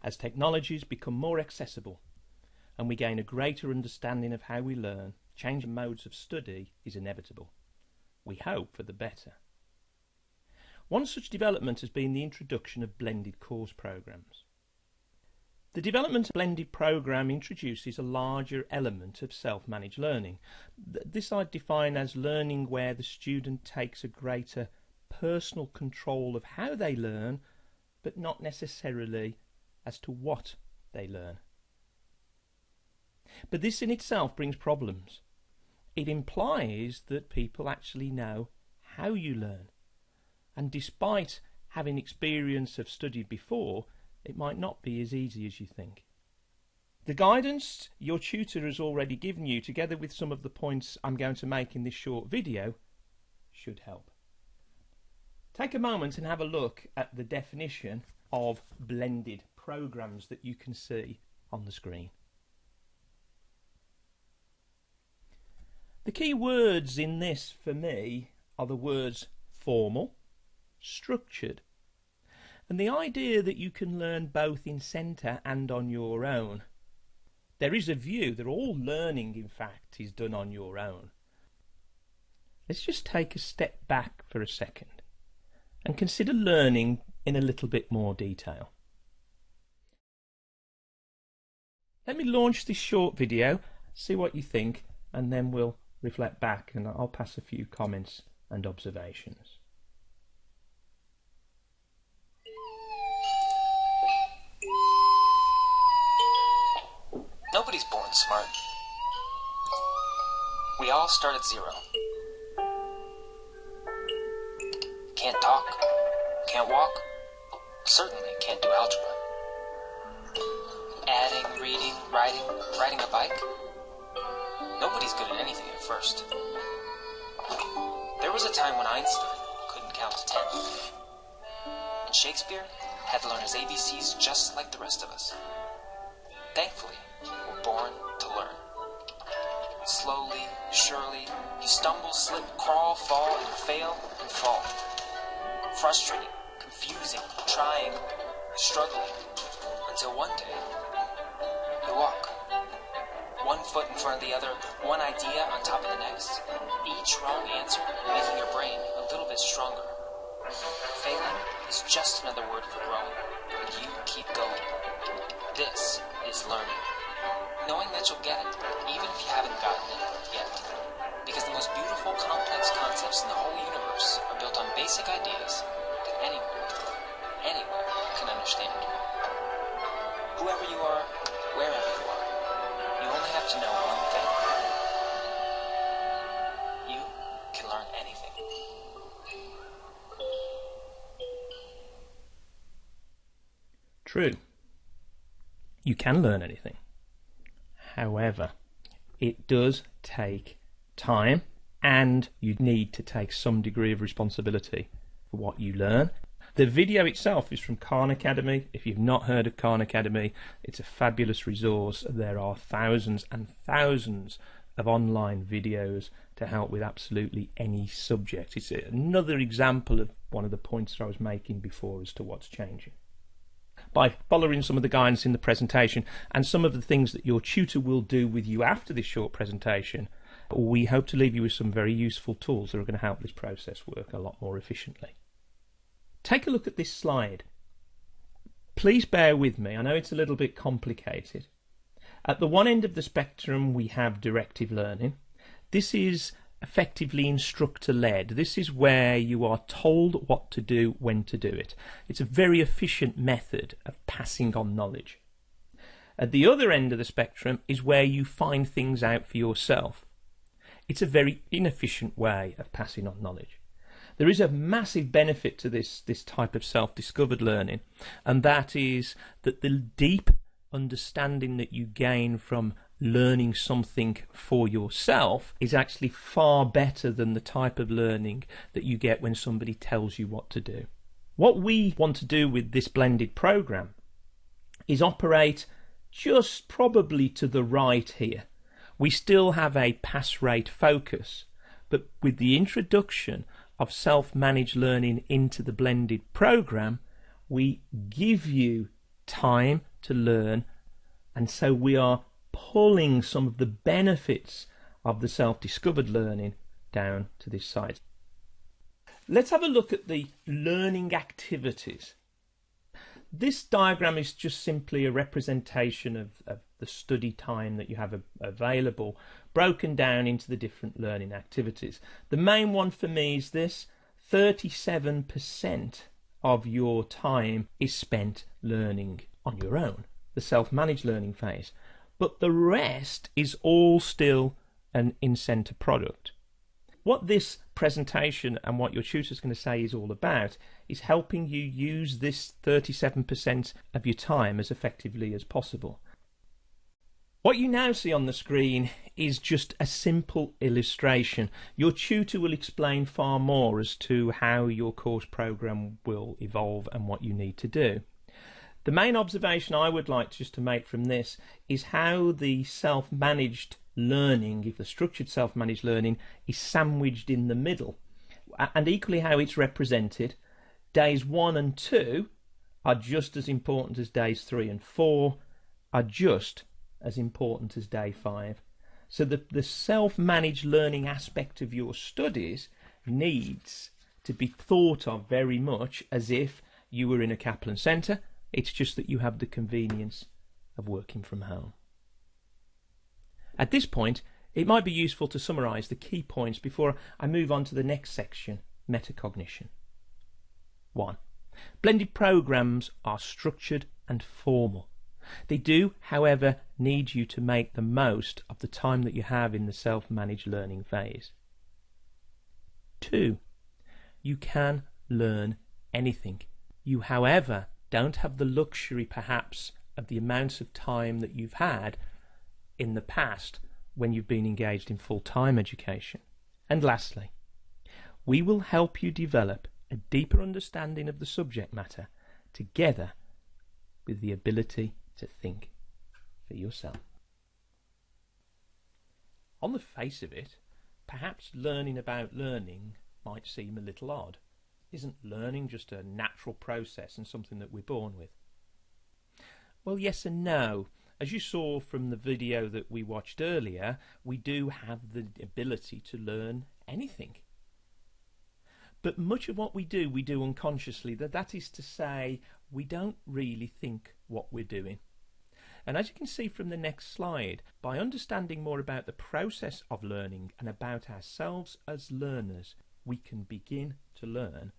as technologies become more accessible and we gain a greater understanding of how we learn, change in modes of study is inevitable. We hope for the better. One such development has been the introduction of blended course programs. The development of a blended program introduces a larger element of self-managed learning. This I define as learning where the student takes a greater personal control of how they learn, but not necessarily as to what they learn. But this in itself brings problems. It implies that people actually know how you learn, and despite having experience of studied before, it might not be as easy as you think. The guidance your tutor has already given you, together with some of the points I'm going to make in this short video, should help. Take a moment and have a look at the definition of blended programs that you can see on the screen. The key words in this for me are the words formal, structured, and the idea that you can learn both in centre and on your own. There is a view that all learning, in fact, is done on your own. Let's just take a step back for a second and consider learning in a little bit more detail. Let me launch this short video, see what you think, and then we'll reflect back and I'll pass a few comments and observations. Nobody's born smart. We all start at zero. Can't talk, can't walk, certainly can't do algebra. Adding, reading, riding a bike. Nobody's good at anything at first. There was a time when Einstein couldn't count to 10. And Shakespeare had to learn his ABCs just like the rest of us. Thankfully, we're born to learn. Slowly, surely, you stumble, slip, crawl, fall, and fail, and fall. Frustrating, confusing, trying, struggling, until one day, you walk. One foot in front of the other, one idea on top of the next, each wrong answer making your brain a little bit stronger. Failing is just another word for growing, and you keep going. This is learning. Knowing that you'll get it, even if you haven't gotten it yet. Because the most beautiful, complex concepts in the whole universe are built on basic ideas that anyone, anywhere can understand. Whoever you are, wherever you are, you only have to know one thing. You can learn anything. True. You can learn anything. However, it does take time and you need to take some degree of responsibility for what you learn. The video itself is from Khan Academy. If you've not heard of Khan Academy, it's a fabulous resource. There are thousands and thousands of online videos to help with absolutely any subject. It's another example of one of the points that I was making before as to what's changing. By following some of the guidance in the presentation and some of the things that your tutor will do with you after this short presentation, we hope to leave you with some very useful tools that are going to help this process work a lot more efficiently. Take a look at this slide. Please bear with me. I know it's a little bit complicated. At the one end of the spectrum we have directive learning. This is effectively instructor-led. This is where you are told what to do, when to do it. It's a very efficient method of passing on knowledge. At the other end of the spectrum is where you find things out for yourself. It's a very inefficient way of passing on knowledge. There is a massive benefit to this type of self-discovered learning, and that is that the deep understanding that you gain from learning something for yourself is actually far better than the type of learning that you get when somebody tells you what to do. What we want to do with this blended program is operate just probably to the right here. We still have a pass rate focus, but with the introduction of self-managed learning into the blended program, we give you time to learn, and so we are pulling some of the benefits of the self-discovered learning down to this side. Let's have a look at the learning activities. This diagram is just simply a representation of the study time that you have available, broken down into the different learning activities. The main one for me is this: 37% of your time is spent learning on your own, the self-managed learning phase. But the rest is all still an in-centre product. What this presentation and what your tutor is going to say is all about is helping you use this 37% of your time as effectively as possible. What you now see on the screen is just a simple illustration. Your tutor will explain far more as to how your course programme will evolve and what you need to do. The main observation I would like just to make from this is how the self-managed learning, if the structured self-managed learning, is sandwiched in the middle, and equally how it's represented. Days 1 and 2 are just as important as days 3 and 4 are just as important as day 5. So the self-managed learning aspect of your studies needs to be thought of very much as if you were in a Kaplan Centre. It's just that you have the convenience of working from home. At this point, it might be useful to summarise the key points before I move on to the next section, metacognition. 1. Blended programmes are structured and formal. They do, however, need you to make the most of the time that you have in the self-managed learning phase. 2. You can learn anything. You, however, don't have the luxury, perhaps, of the amounts of time that you've had in the past when you've been engaged in full-time education. And lastly, we will help you develop a deeper understanding of the subject matter together with the ability to think for yourself. On the face of it, perhaps learning about learning might seem a little odd. Isn't learning just a natural process and something that we're born with? Well, yes and no. As you saw from the video that we watched earlier, we do have the ability to learn anything. But much of what we do unconsciously. That is to say, we don't really think what we're doing. And as you can see from the next slide, by understanding more about the process of learning and about ourselves as learners, we can begin to learn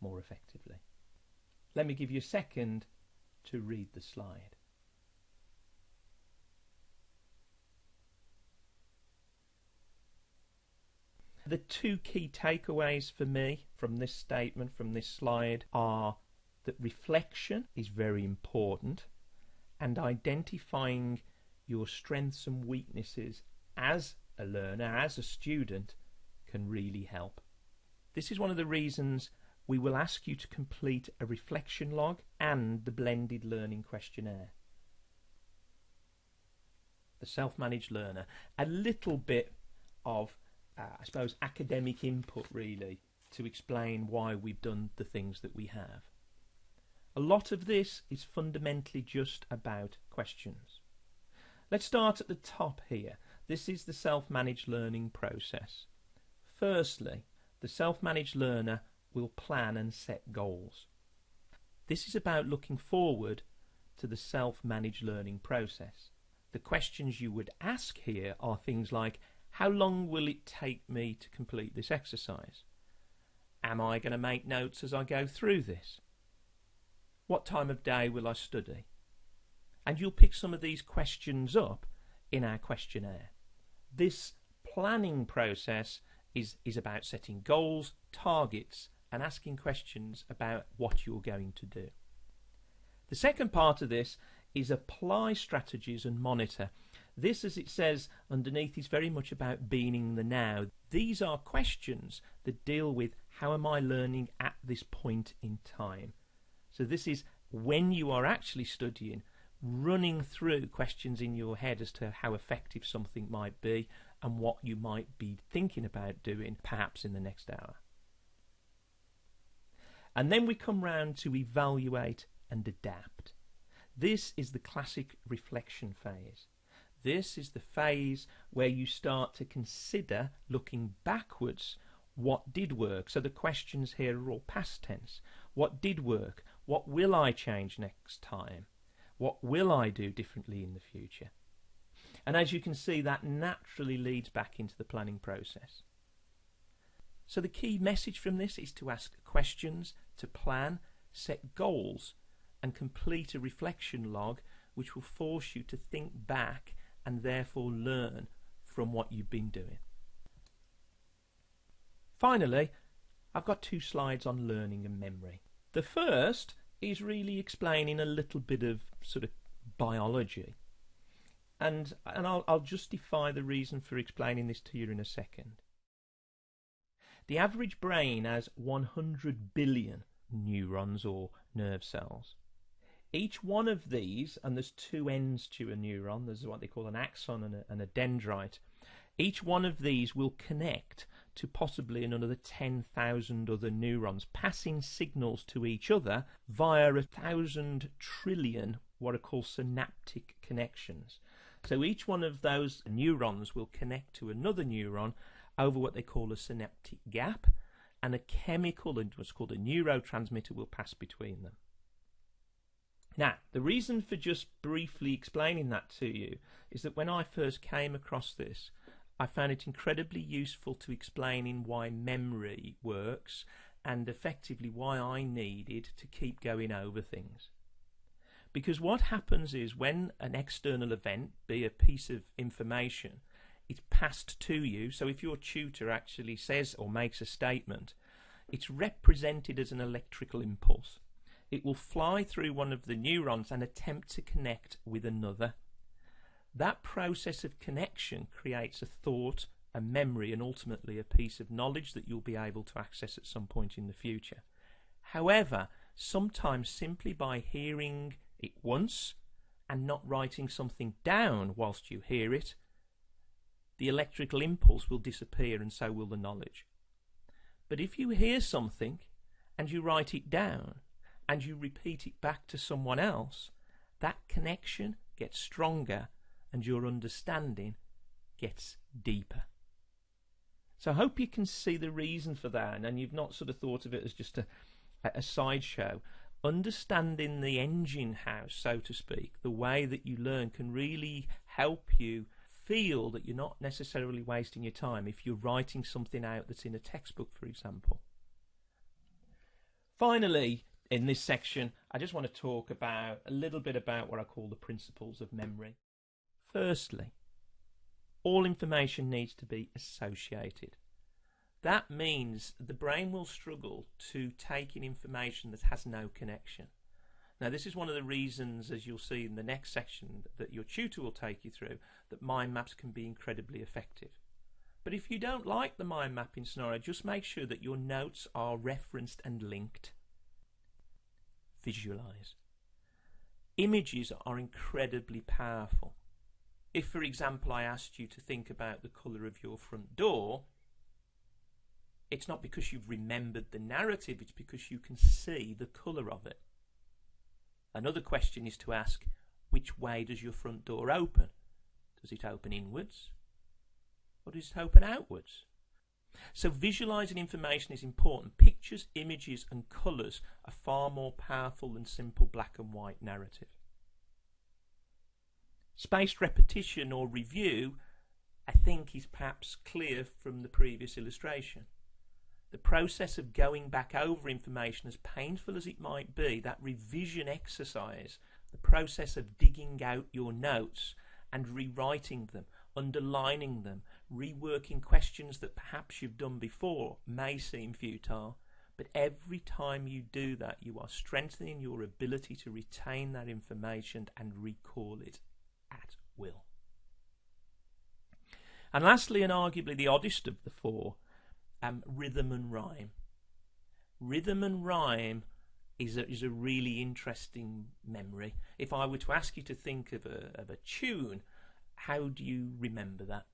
more effectively. Let me give you a second to read the slide. The two key takeaways for me from this statement, from this slide, are that reflection is very important, and identifying your strengths and weaknesses as a learner, as a student, can really help. This is one of the reasons we will ask you to complete a reflection log and the blended learning questionnaire. The self-managed learner, a little bit of I suppose academic input really to explain why we've done the things that we have. A lot of this is fundamentally just about questions. Let's start at the top here. This is the self-managed learning process. Firstly, the self-managed learner will plan and set goals. This is about looking forward to the self-managed learning process. The questions you would ask here are things like, how long will it take me to complete this exercise? Am I going to make notes as I go through this? What time of day will I study? And you'll pick some of these questions up in our questionnaire. This planning process is about setting goals, targets, and asking questions about what you're going to do. The second part of this is apply strategies and monitor. This, as it says underneath, is very much about being in the now. These are questions that deal with how am I learning at this point in time. So this is when you are actually studying, running through questions in your head as to how effective something might be and what you might be thinking about doing perhaps in the next hour. And then we come round to evaluate and adapt. This is the classic reflection phase. This is the phase where you start to consider, looking backwards, what did work. So the questions here are all past tense. What did work? What will I change next time? What will I do differently in the future? And as you can see, that naturally leads back into the planning process. So the key message from this is to ask questions, to plan, set goals, and complete a reflection log which will force you to think back and therefore learn from what you've been doing. Finally, I've got 2 slides on learning and memory. The first is really explaining a little bit of sort of biology. And I'll justify the reason for explaining this to you in a second. The average brain has 100 billion neurons or nerve cells. Each one of these, and there's 2 ends to a neuron, there's what they call an axon and a dendrite. Each one of these will connect to possibly another 10,000 other neurons, passing signals to each other via 1,000 trillion what are called synaptic connections. So each one of those neurons will connect to another neuron over what they call a synaptic gap, and a chemical, what's called a neurotransmitter, will pass between them. Now, the reason for just briefly explaining that to you is that when I first came across this, I found it incredibly useful to explaining why memory works and effectively why I needed to keep going over things. Because what happens is when an external event, be a piece of information, it's passed to you, so if your tutor actually says or makes a statement, it's represented as an electrical impulse. It will fly through one of the neurons and attempt to connect with another. That process of connection creates a thought, a memory, and ultimately a piece of knowledge that you'll be able to access at some point in the future. However, sometimes simply by hearing it once and not writing something down whilst you hear it, the electrical impulse will disappear and so will the knowledge. But if you hear something and you write it down and you repeat it back to someone else, that connection gets stronger and your understanding gets deeper. So I hope you can see the reason for that, and you've not sort of thought of it as just a sideshow. Understanding the engine house, so to speak, the way that you learn, can really help you feel that you're not necessarily wasting your time if you're writing something out that's in a textbook, for example. Finally, in this section, I just want to talk about a little bit about what I call the principles of memory. Firstly, all information needs to be associated. That means the brain will struggle to take in information that has no connection. Now, this is one of the reasons, as you'll see in the next section that your tutor will take you through, that mind maps can be incredibly effective. But if you don't like the mind mapping scenario, just make sure that your notes are referenced and linked. Visualize. Images are incredibly powerful. If, for example, I asked you to think about the colour of your front door, it's not because you've remembered the narrative, it's because you can see the colour of it. Another question is to ask, which way does your front door open? Does it open inwards or does it open outwards? So visualising information is important. Pictures, images and colours are far more powerful than simple black and white narrative. Spaced repetition or review, I think, is perhaps clear from the previous illustration. The process of going back over information, as painful as it might be, that revision exercise, the process of digging out your notes and rewriting them, underlining them, reworking questions that perhaps you've done before may seem futile, but every time you do that, you are strengthening your ability to retain that information and recall it at will. And lastly, and arguably the oddest of the four, rhythm and rhyme. Rhythm and rhyme is a really interesting memory. If I were to ask you to think of a tune, how do you remember that?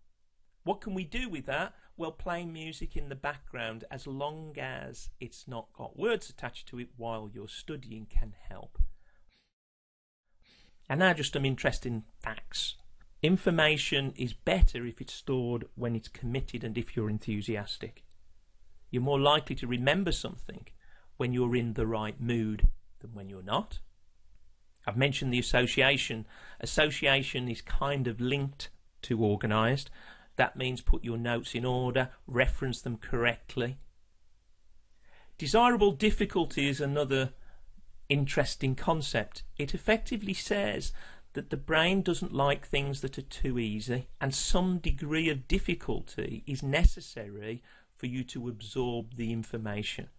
What can we do with that? Well, playing music in the background, as long as it's not got words attached to it while you're studying, can help. And now just some interesting facts. Information is better if it's stored when it's committed and if you're enthusiastic. You're more likely to remember something when you're in the right mood than when you're not. I've mentioned the association. Association is kind of linked to organised. That means put your notes in order, reference them correctly. Desirable difficulty is another interesting concept. It effectively says that the brain doesn't like things that are too easy, and some degree of difficulty is necessary for you to absorb the information.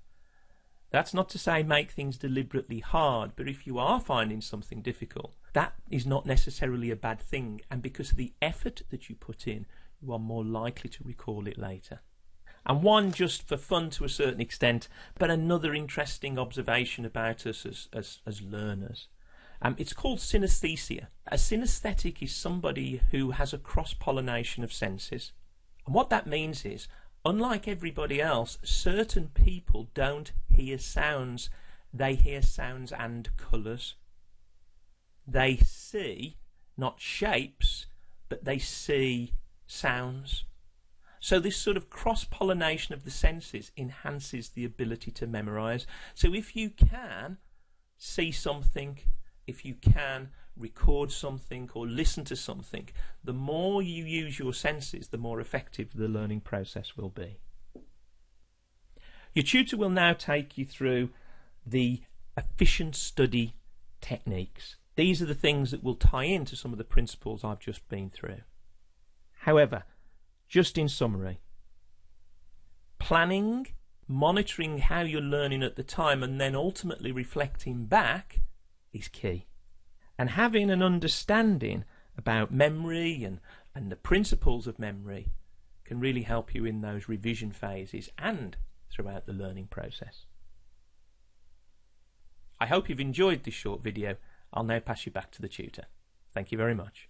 That's not to say make things deliberately hard, but if you are finding something difficult, that is not necessarily a bad thing, and because of the effort that you put in, you are more likely to recall it later. And one just for fun to a certain extent, but another interesting observation about us as learners. It's called synesthesia. A synesthetic is somebody who has a cross-pollination of senses. And what that means is, unlike everybody else, certain people don't hear sounds. They hear sounds and colours. They see, not shapes, but they see sounds. So this sort of cross-pollination of the senses enhances the ability to memorise. So if you can see something, if you can record something or listen to something, the more you use your senses, the more effective the learning process will be. Your tutor will now take you through the efficient study techniques. These are the things that will tie into some of the principles I've just been through. However, just in summary, planning, monitoring how you're learning at the time, and then ultimately reflecting back is key. And having an understanding about memory and the principles of memory can really help you in those revision phases and throughout the learning process. I hope you've enjoyed this short video. I'll now pass you back to the tutor. Thank you very much.